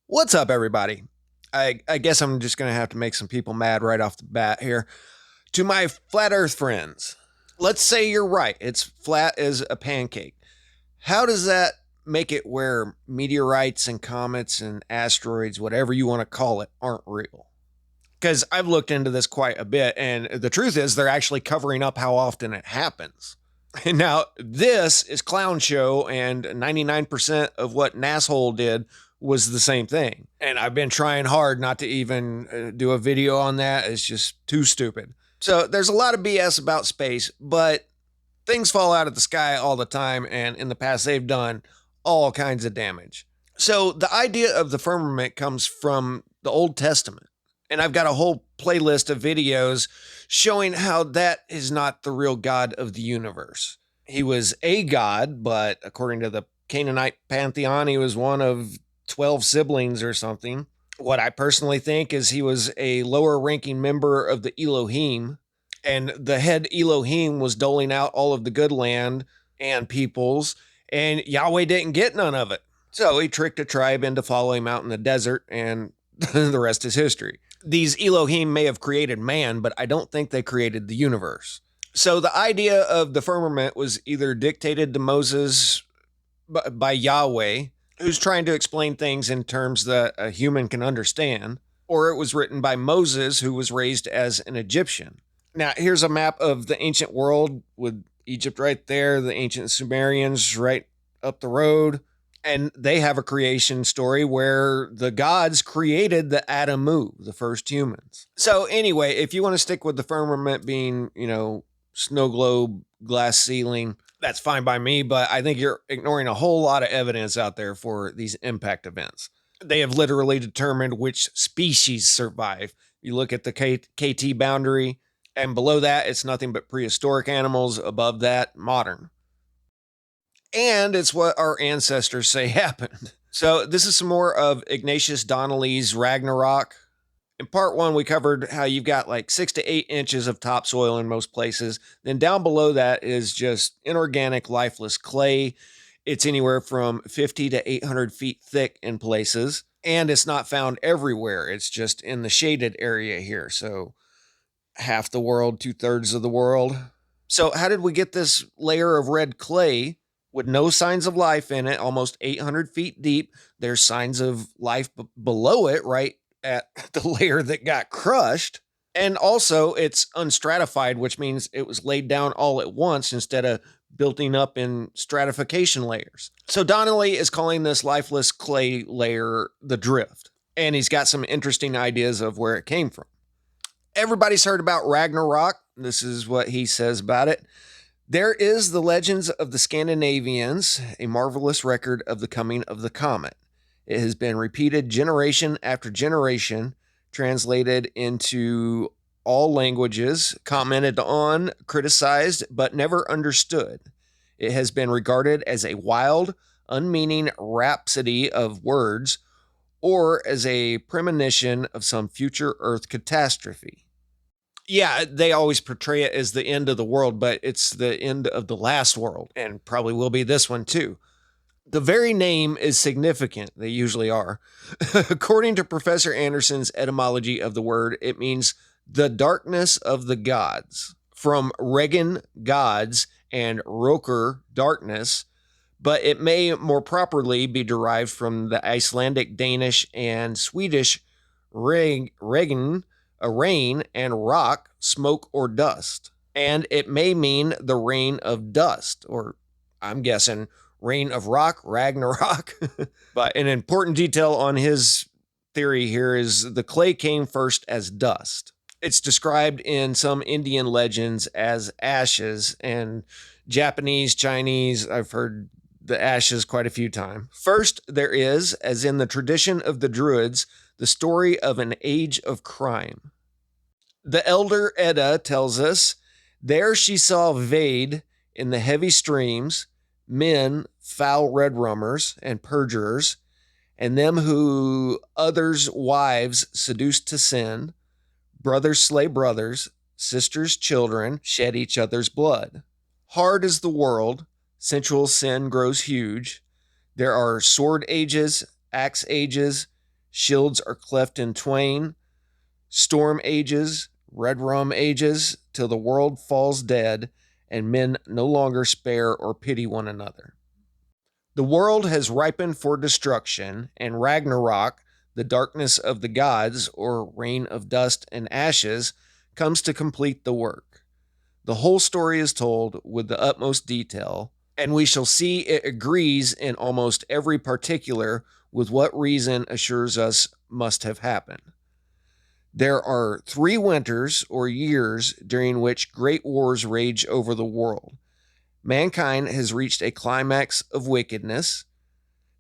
What's up, everybody? I guess I'm just going to have to make some people mad right off the bat here. To my flat earth friends, let's say you're right. It's flat as a pancake. How does that make it where meteorites and comets and asteroids, whatever you want to call it, aren't real? Because I've looked into this quite a bit, and the truth is they're actually covering up how often it happens. Now, this is Clown Show, and 99% of what Nasshole did was the same thing. And I've been trying hard not to even do a video on that. It's just too stupid. So there's a lot of BS about space, but things fall out of the sky all the time, and in the past, they've done all kinds of damage. So the idea of the firmament comes from the Old Testament. And I've got a whole playlist of videos showing how that is not the real God of the universe. He was a god, but according to the Canaanite pantheon, he was one of 12 siblings or something. What I personally think is he was a lower ranking member of the Elohim, and the head Elohim was doling out all of the good land and peoples, and Yahweh didn't get none of it. So he tricked a tribe into following him out in the desert, and the rest is history. These Elohim may have created man, but I don't think they created the universe. So the idea of the firmament was either dictated to Moses by Yahweh, who's trying to explain things in terms that a human can understand, or it was written by Moses, who was raised as an Egyptian. Now, here's a map of the ancient world with Egypt right there, the ancient Sumerians right up the road. And they have a creation story where the gods created the Adamu, the first humans. So anyway, if you want to stick with the firmament being, snow globe, glass ceiling, that's fine by me, but I think you're ignoring a whole lot of evidence out there for these impact events. They have literally determined which species survive. You look at the KT boundary, and below that, it's nothing but prehistoric animals. Above that, modern. And it's what our ancestors say happened. So this is some more of Ignatius Donnelly's Ragnarok. In part one, we covered how you've got like 6 to 8 inches of topsoil in most places. Then down below that is just inorganic, lifeless clay. It's anywhere from 50 to 800 feet thick in places. And it's not found everywhere. It's just in the shaded area here. So half the world, 2/3 of the world. So how did we get this layer of red clay with no signs of life in it, almost 800 feet deep? There's signs of life below it, right at the layer that got crushed. And also, it's unstratified, which means it was laid down all at once instead of building up in stratification layers. So Donnelly is calling this lifeless clay layer the drift. And he's got some interesting ideas of where it came from. Everybody's heard about Ragnarok. This is what he says about it. There is the legends of the Scandinavians, a marvelous record of the coming of the comet. It has been repeated generation after generation, translated into all languages, commented on, criticized, but never understood. It has been regarded as a wild, unmeaning rhapsody of words, or as a premonition of some future Earth catastrophe. Yeah, they always portray it as the end of the world, but it's the end of the last world, and probably will be this one too. The very name is significant. They usually are. According to Professor Anderson's etymology of the word, it means the darkness of the gods, from Regin, gods, and Roker, darkness, but it may more properly be derived from the Icelandic, Danish, and Swedish Regin, a rain, and rock, smoke or dust. And it may mean the rain of dust, or I'm guessing rain of rock, Ragnarok. But an important detail on his theory here is the clay came first as dust. It's described in some Indian legends as ashes, and Japanese, Chinese, I've heard the ashes quite a few times. First, there is, as in the tradition of the Druids, the story of an age of crime. The Elder Edda tells us, there she saw Vade in the heavy streams, men, foul red rummers, and perjurers, and them who others' wives seduced to sin, brothers slay brothers, sisters' children shed each other's blood. Hard is the world, sensual sin grows huge. There are sword ages, axe ages, shields are cleft in twain, storm ages, red rum ages, till the world falls dead, and men no longer spare or pity one another. The world has ripened for destruction, and Ragnarok, the darkness of the gods, or reign of dust and ashes, comes to complete the work. The whole story is told with the utmost detail, and we shall see it agrees in almost every particular with what reason assures us must have happened. There are 3 winters or years during which great wars rage over the world. Mankind has reached a climax of wickedness.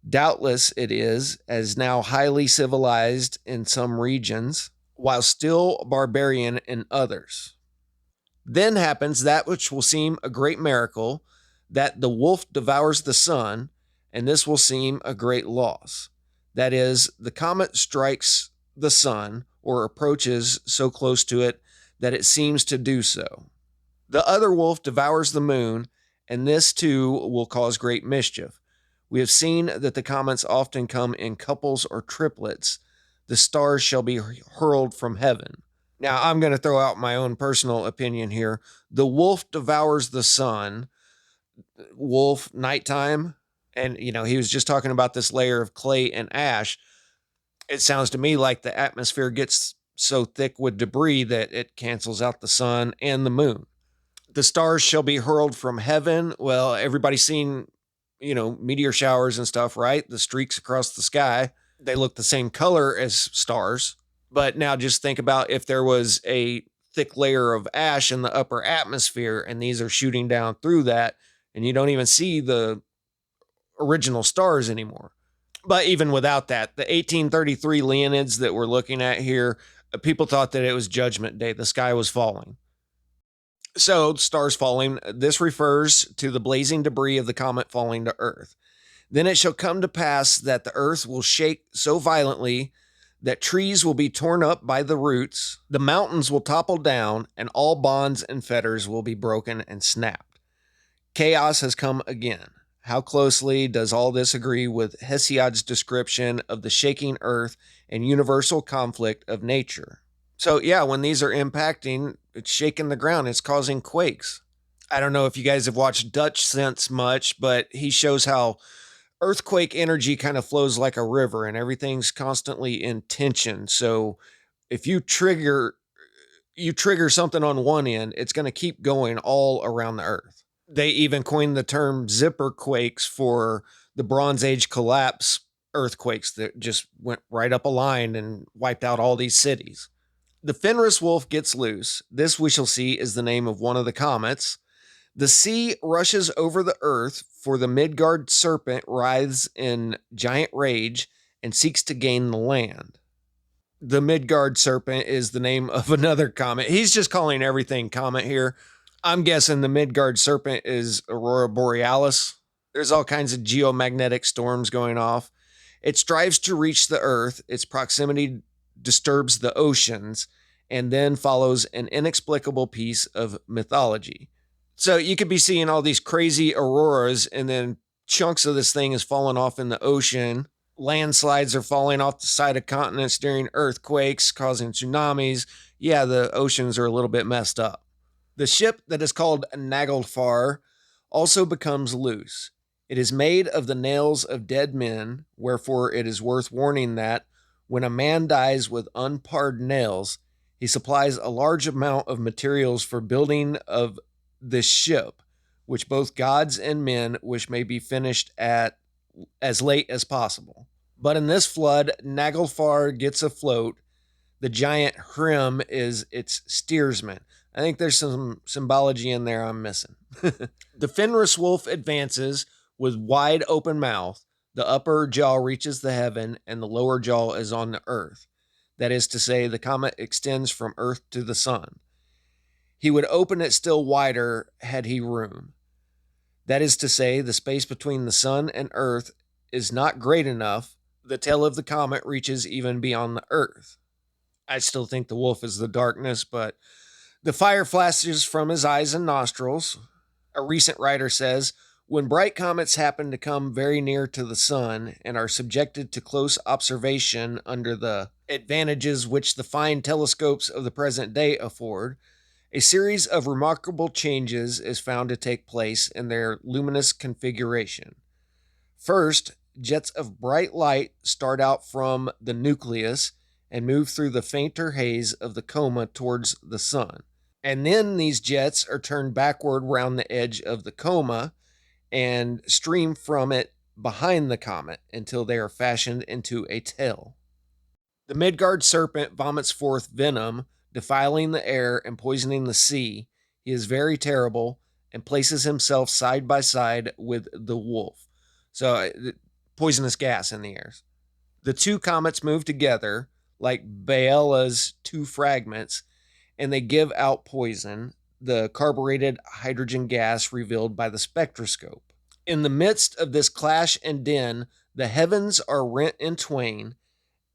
Doubtless it is, as now highly civilized in some regions, while still barbarian in others. Then happens that which will seem a great miracle, that the wolf devours the sun, and this will seem a great loss. That is, the comet strikes the sun, or approaches so close to it that it seems to do so. The other wolf devours the moon, and this too will cause great mischief. We have seen that the comets often come in couples or triplets. The stars shall be hurled from heaven. Now, I'm going to throw out my own personal opinion here. The wolf devours the sun. Wolf, nighttime. And, he was just talking about this layer of clay and ash. It sounds to me like the atmosphere gets so thick with debris that it cancels out the sun and the moon. The stars shall be hurled from heaven. Well, everybody's seen, meteor showers and stuff, right? The streaks across the sky. They look the same color as stars. But now just think about if there was a thick layer of ash in the upper atmosphere and these are shooting down through that, and you don't even see the original stars anymore. But even without that, the 1833 Leonids that we're looking at here, people thought that it was Judgment Day. The sky was falling. So, stars falling, this refers to the blazing debris of the comet falling to Earth. Then it shall come to pass that the earth will shake so violently that trees will be torn up by the roots, the mountains will topple down, and all bonds and fetters will be broken and snapped. Chaos has come again. How closely does all this agree with Hesiod's description of the shaking earth and universal conflict of nature? So, yeah, when these are impacting, it's shaking the ground, it's causing quakes. I don't know if you guys have watched Dutch Sense much, but he shows how earthquake energy kind of flows like a river and everything's constantly in tension. So if you trigger something on one end, it's going to keep going all around the earth. They even coined the term zipper quakes for the Bronze Age collapse earthquakes that just went right up a line and wiped out all these cities. The Fenris wolf gets loose. This, we shall see, is the name of one of the comets. The sea rushes over the earth, for the Midgard serpent writhes in giant rage and seeks to gain the land. The Midgard serpent is the name of another comet. He's just calling everything comet here. I'm guessing the Midgard serpent is Aurora Borealis. There's all kinds of geomagnetic storms going off. It strives to reach the earth. Its proximity disturbs the oceans, and then follows an inexplicable piece of mythology. So you could be seeing all these crazy auroras, and then chunks of this thing is falling off in the ocean. Landslides are falling off the side of continents during earthquakes, causing tsunamis. Yeah, the oceans are a little bit messed up. The ship that is called Naglfar also becomes loose. It is made of the nails of dead men, wherefore it is worth warning that when a man dies with unpared nails, he supplies a large amount of materials for building of this ship, which both gods and men wish may be finished at as late as possible. But in this flood, Naglfar gets afloat. The giant Hrym is its steersman. I think there's some symbology in there I'm missing. The Fenris wolf advances with wide open mouth. The upper jaw reaches the heaven, and the lower jaw is on the earth. That is to say, the comet extends from earth to the sun. He would open it still wider had he room. That is to say, the space between the sun and earth is not great enough. The tail of the comet reaches even beyond the earth. I still think the wolf is the darkness, but the fire flashes from his eyes and nostrils. A recent writer says, When bright comets happen to come very near to the sun and are subjected to close observation under the advantages which the fine telescopes of the present day afford, a series of remarkable changes is found to take place in their luminous configuration. First, jets of bright light start out from the nucleus and move through the fainter haze of the coma towards the sun. And then these jets are turned backward round the edge of the coma and stream from it behind the comet until they are fashioned into a tail. The Midgard serpent vomits forth venom, defiling the air and poisoning the sea. He is very terrible and places himself side by side with the wolf. So, poisonous gas in the air. The two comets move together like Baela's two fragments, and they give out poison, the carbureted hydrogen gas revealed by the spectroscope. In the midst of this clash and din, the heavens are rent in twain,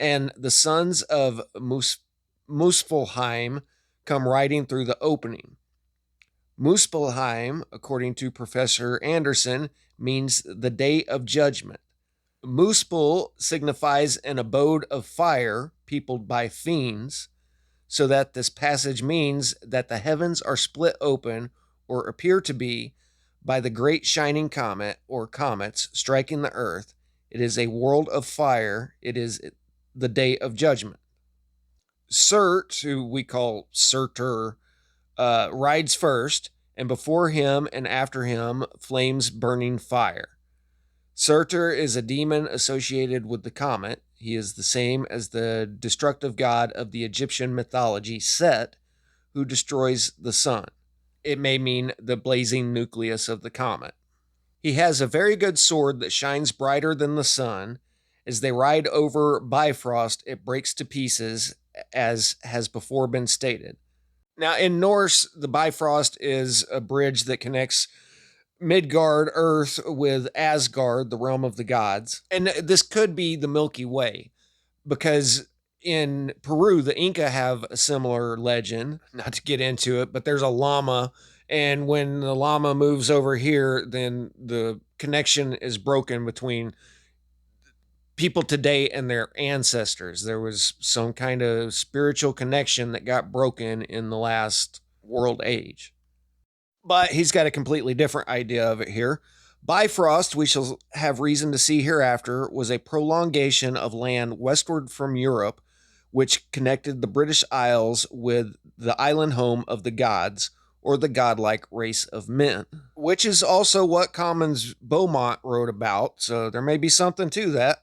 and the sons of Muspelheim come riding through the opening. Muspelheim, according to Professor Anderson, means the day of judgment. Muspel signifies an abode of fire peopled by fiends, so that this passage means that the heavens are split open, or appear to be, by the great shining comet or comets striking the earth. It is a world of fire. It is the day of judgment. Surt, who we call Surtur, rides first, and before him and after him flames burning fire. Surtur is a demon associated with the comet. He is the same as the destructive god of the Egyptian mythology, Set, who destroys the sun. It may mean the blazing nucleus of the comet. He has a very good sword that shines brighter than the sun. As they ride over Bifrost, it breaks to pieces, as has before been stated. Now, in Norse, the Bifrost is a bridge that connects Midgard, Earth, with Asgard, the realm of the gods. And this could be the Milky Way, because in Peru, the Inca have a similar legend, not to get into it, but there's a llama, and when the llama moves over here, then the connection is broken between people today and their ancestors. There was some kind of spiritual connection that got broken in the last world age. But he's got a completely different idea of it here. Bifrost, we shall have reason to see hereafter, was a prolongation of land westward from Europe, which connected the British Isles with the island home of the gods, or the godlike race of men, which is also what Commons Beaumont wrote about, so there may be something to that.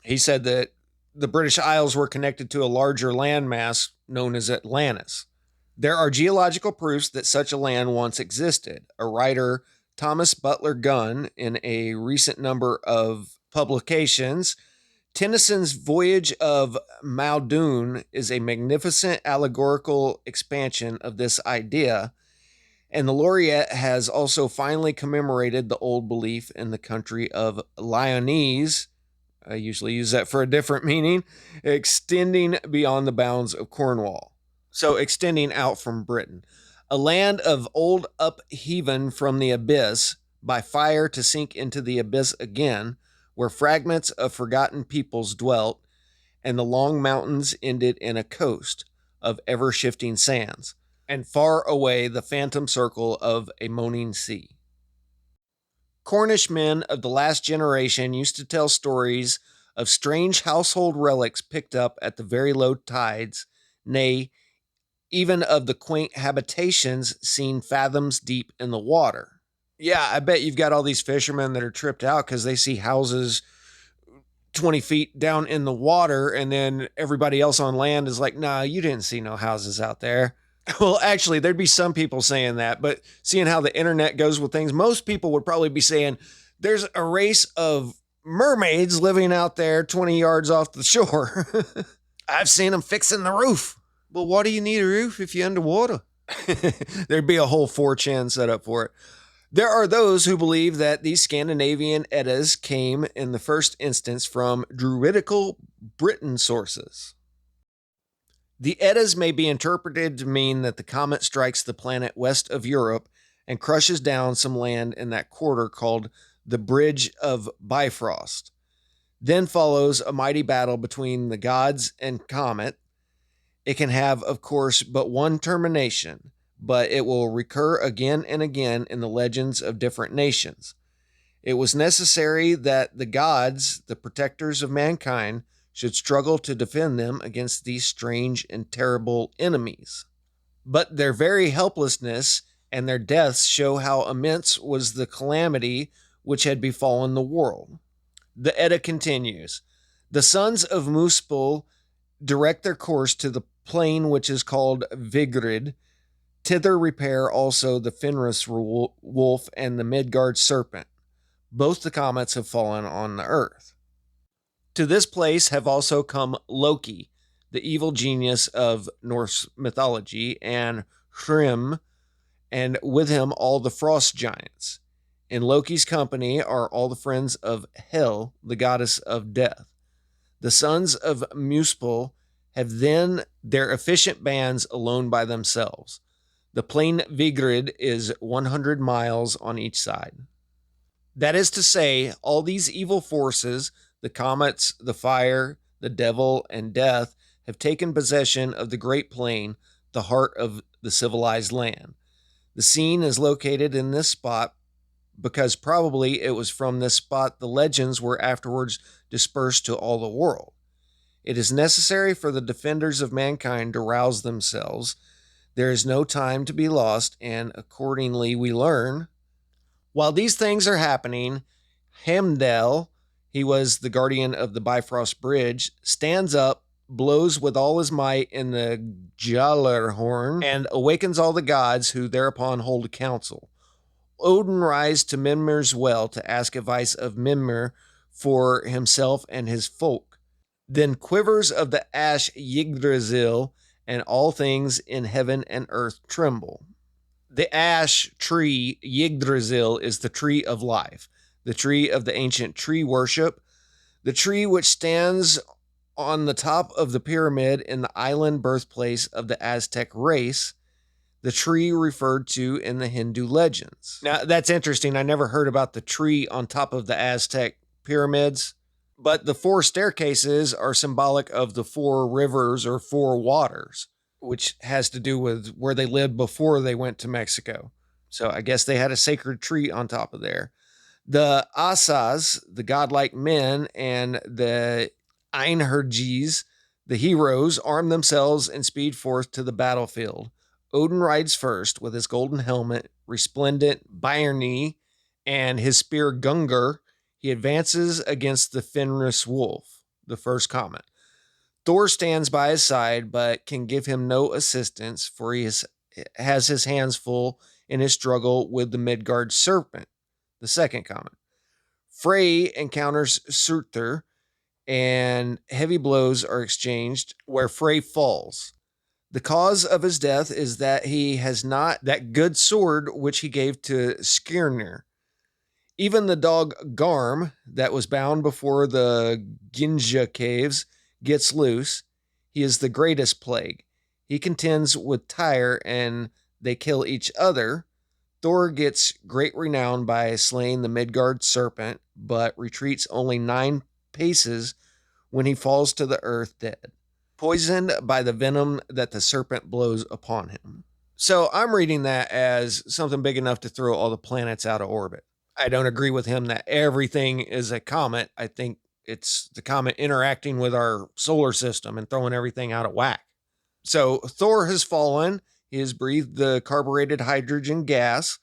He said that the British Isles were connected to a larger landmass known as Atlantis. There are geological proofs that such a land once existed. A writer, Thomas Butler Gunn, in a recent number of publications, Tennyson's Voyage of Muldoon is a magnificent allegorical expansion of this idea, and the laureate has also finally commemorated the old belief in the country of Lyonese, I usually use that for a different meaning, extending beyond the bounds of Cornwall. So extending out from Britain. A land of old upheaven from the abyss, by fire to sink into the abyss again, where fragments of forgotten peoples dwelt, and the long mountains ended in a coast of ever-shifting sands, and far away the phantom circle of a moaning sea. Cornish men of the last generation used to tell stories of strange household relics picked up at the very low tides, nay, even of the quaint habitations seen fathoms deep in the water. Yeah, I bet you've got all these fishermen that are tripped out because they see houses 20 feet down in the water, and then everybody else on land is like, nah, you didn't see no houses out there. Well, actually, there'd be some people saying that, but seeing how the internet goes with things, most people would probably be saying there's a race of mermaids living out there 20 yards off the shore. I've seen them fixing the roof. Well, why do you need a roof if you're underwater? There'd be a whole 4chan set up for it. There are those who believe that these Scandinavian Eddas came in the first instance from Druidical Britain sources. The Eddas may be interpreted to mean that the comet strikes the planet west of Europe and crushes down some land in that quarter called the Bridge of Bifrost. Then follows a mighty battle between the gods and Comet. It can have, of course, but one termination, but it will recur again and again in the legends of different nations. It was necessary that the gods, the protectors of mankind, should struggle to defend them against these strange and terrible enemies. But their very helplessness and their deaths show how immense was the calamity which had befallen the world. The Edda continues. The sons of Muspel direct their course to the plain which is called Vigrid. Thither repair also the Fenris wolf and the Midgard serpent. Both the comets have fallen on the earth. To this place have also come Loki, the evil genius of Norse mythology, and Hrym, and with him all the frost giants. In Loki's company are all the friends of Hel, the goddess of death. The sons of Muspel have then their efficient bands alone by themselves. The plain Vigrid is 100 miles on each side. That is to say, all these evil forces, the comets, the fire, the devil, and death, have taken possession of the great plain, the heart of the civilized land. The scene is located in this spot because probably it was from this spot the legends were afterwards dispersed to all the world. It is necessary for the defenders of mankind to rouse themselves. There is no time to be lost, and accordingly we learn. While these things are happening, Heimdall, he was the guardian of the Bifrost Bridge, stands up, blows with all his might in the Gjallarhorn, and awakens all the gods, who thereupon hold a council. Odin rides to Mimir's well to ask advice of Mimir for himself and his folk. Then quivers of the ash Yggdrasil, and all things in heaven and earth tremble. The ash tree Yggdrasil is the tree of life, the tree of the ancient tree worship, the tree which stands on the top of the pyramid in the island birthplace of the Aztec race, the tree referred to in the Hindu legends. Now, that's interesting. I never heard about the tree on top of the Aztec pyramids, but the 4 staircases are symbolic of the 4 rivers or 4 waters, which has to do with where they lived before they went to Mexico. So I guess they had a sacred tree on top of there. The Asas, the godlike men, and the Einherjes, the heroes, arm themselves and speed forth to the battlefield. Odin rides first with his golden helmet, resplendent Byrni, and his spear Gungur. He advances against the Fenris wolf, the first comet. Thor stands by his side, but can give him no assistance, for he has his hands full in his struggle with the Midgard serpent, the second comet. Frey encounters Surtur, and heavy blows are exchanged where Frey falls. The cause of his death is that he has not that good sword which he gave to Skirnir. Even the dog Garm, that was bound before the Ginja caves, gets loose. He is the greatest plague. He contends with Tyr, and they kill each other. Thor gets great renown by slaying the Midgard serpent, but retreats only 9 paces when he falls to the earth dead, poisoned by the venom that the serpent blows upon him. So I'm reading that as something big enough to throw all the planets out of orbit. I don't agree with him that everything is a comet. I think it's the comet interacting with our solar system and throwing everything out of whack. So Thor has fallen. He has breathed the carbureted hydrogen gas.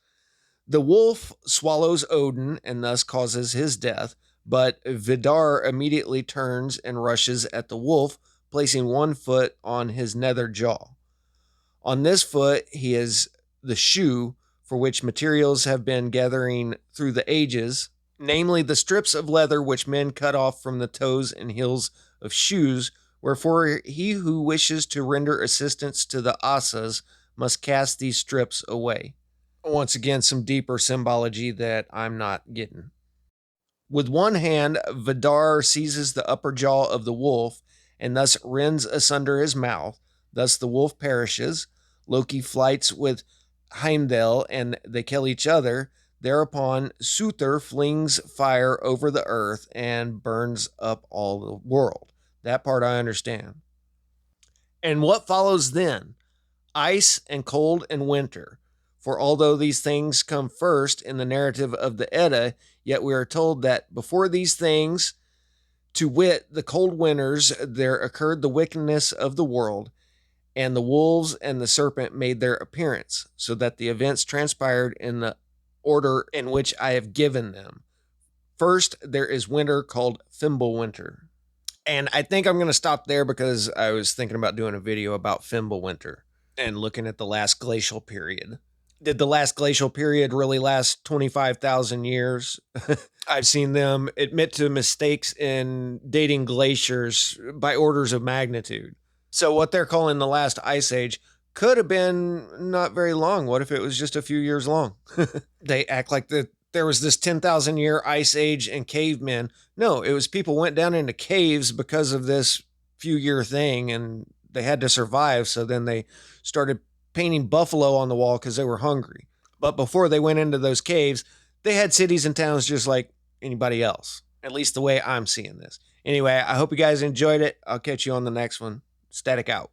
The wolf swallows Odin and thus causes his death, but Vidar immediately turns and rushes at the wolf, placing one foot on his nether jaw. On this foot, he is the shoe for which materials have been gathering through the ages, namely the strips of leather which men cut off from the toes and heels of shoes, wherefore he who wishes to render assistance to the Asas must cast these strips away. Once again, some deeper symbology that I'm not getting. With one hand, Vidar seizes the upper jaw of the wolf and thus rends asunder his mouth. Thus the wolf perishes. Loki fights with Heimdall and they kill each other. Thereupon, Suther flings fire over the earth and burns up all the world. That part I understand. And what follows then? Ice and cold and winter. For although these things come first in the narrative of the Edda, yet we are told that before these things, to wit, the cold winters, there occurred the wickedness of the world, and the wolves and the serpent made their appearance, so that the events transpired in the order in which I have given them. First, there is winter called Fimbulwinter. And I think I'm going to stop there because I was thinking about doing a video about Fimbulwinter and looking at the last glacial period. Did the last glacial period really last 25,000 years? I've seen them admit to mistakes in dating glaciers by orders of magnitude. So what they're calling the last ice age could have been not very long. What if it was just a few years long? They act like there was this 10,000 year ice age and cavemen. No, it was people went down into caves because of this few year thing and they had to survive. So then they started painting buffalo on the wall because they were hungry. But before they went into those caves, they had cities and towns just like anybody else. At least the way I'm seeing this. Anyway, I hope you guys enjoyed it. I'll catch you on the next one. Static out.